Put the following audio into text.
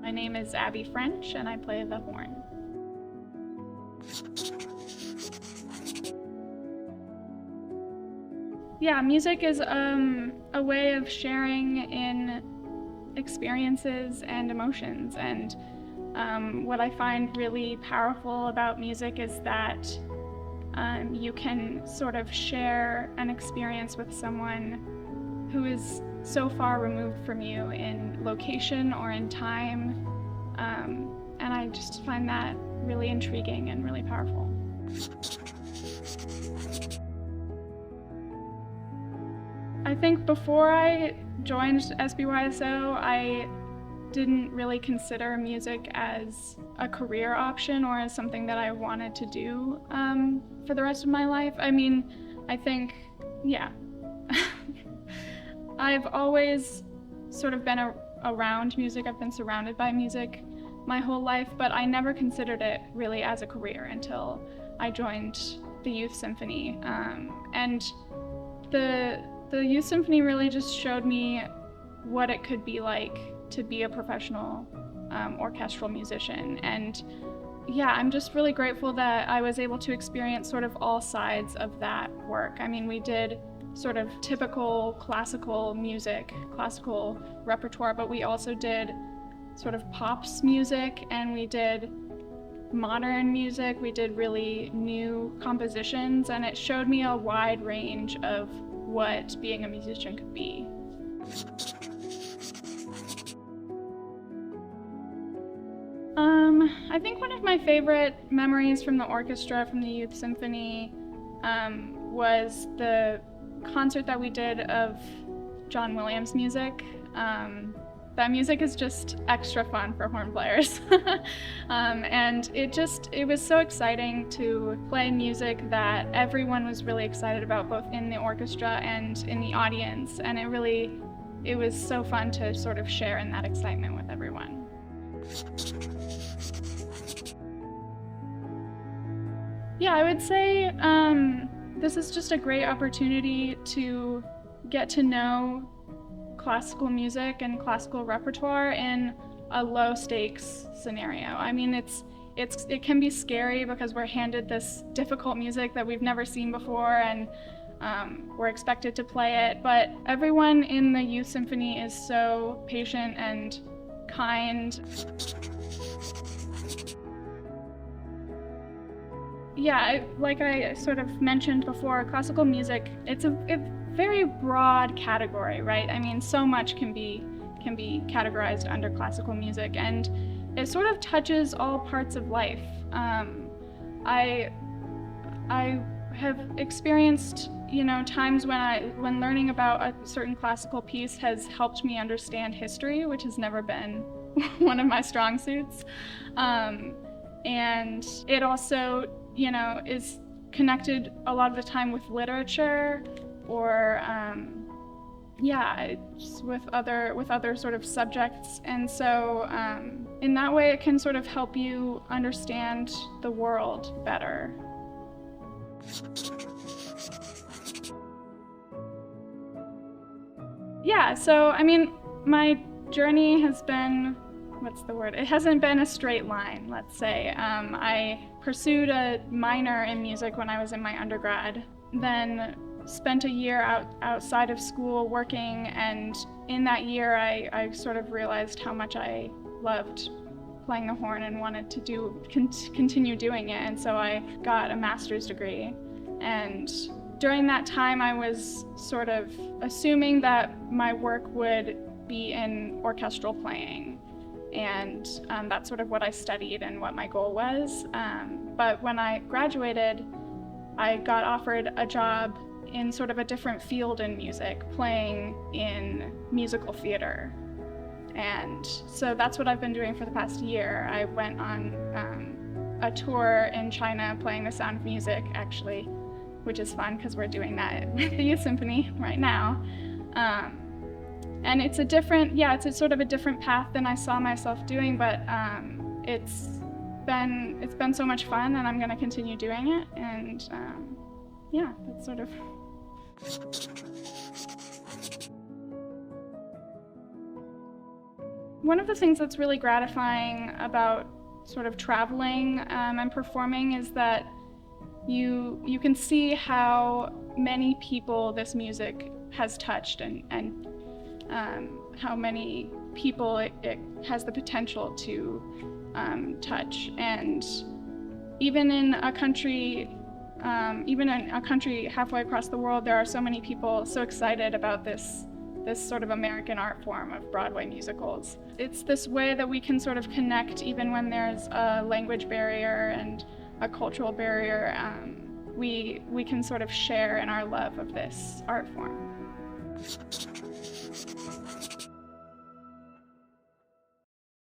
My name is Abbie French, and I play the horn. Yeah, music is a way of sharing in experiences and emotions, and what I find really powerful about music is that you can sort of share an experience with someone who is so far removed from you in location or in time, and I just find that really intriguing and really powerful. I think before I joined SBYSO, I didn't really consider music as a career option or as something that I wanted to do for the rest of my life. I mean, I think, yeah. I've always sort of been around music. I've been surrounded by music my whole life, but I never considered it really as a career until I joined the Youth Symphony. And the Youth Symphony really just showed me what it could be like to be a professional orchestral musician. And yeah, I'm just really grateful that I was able to experience sort of all sides of that work. I mean, we did sort of typical classical music, classical repertoire, but we also did sort of pops music, and we did modern music, we did really new compositions, and it showed me a wide range of what being a musician could be. I think one of my favorite memories from the orchestra, from the Youth Symphony, was the concert that we did of John Williams music. That music is just extra fun for horn players. And it was so exciting to play music that everyone was really excited about, both in the orchestra and in the audience. And it was so fun to sort of share in that excitement with everyone. Yeah, I would say this is just a great opportunity to get to know classical music and classical repertoire in a low stakes scenario. I mean, it can be scary because we're handed this difficult music that we've never seen before, and we're expected to play it, but everyone in the Youth Symphony is so patient and kind. Yeah, like I sort of mentioned before, classical music, it's a very broad category, right? I mean, so much can be categorized under classical music, and it sort of touches all parts of life. I have experienced, times when learning about a certain classical piece has helped me understand history, which has never been one of my strong suits. And it also, is connected a lot of the time with literature, or just with other sort of subjects. And so in that way, it can sort of help you understand the world better. Yeah, so I mean, my journey has been, it hasn't been a straight line, let's say. I pursued a minor in music when I was in my undergrad, then spent a year outside of school working, and in that year I sort of realized how much I loved playing the horn and wanted to continue doing it, and so I got a master's degree. And during that time I was sort of assuming that my work would be in orchestral playing, and that's sort of what I studied and what my goal was. But when I graduated, I got offered a job in sort of a different field in music, playing in musical theater. And so that's what I've been doing for the past year. I went on a tour in China playing The Sound of Music, actually, which is fun because we're doing that with the Youth Symphony right now. And it's it's sort of a different path than I saw myself doing, but it's been so much fun, and I'm going to continue doing it. And yeah, that's sort of. One of the things that's really gratifying about sort of traveling and performing is that you can see how many people this music has touched, and how many people it has the potential to touch. And even in a country halfway across the world, there are so many people so excited about this sort of American art form of Broadway musicals. It's this way that we can sort of connect even when there's a language barrier and a cultural barrier. We can sort of share in our love of this art form.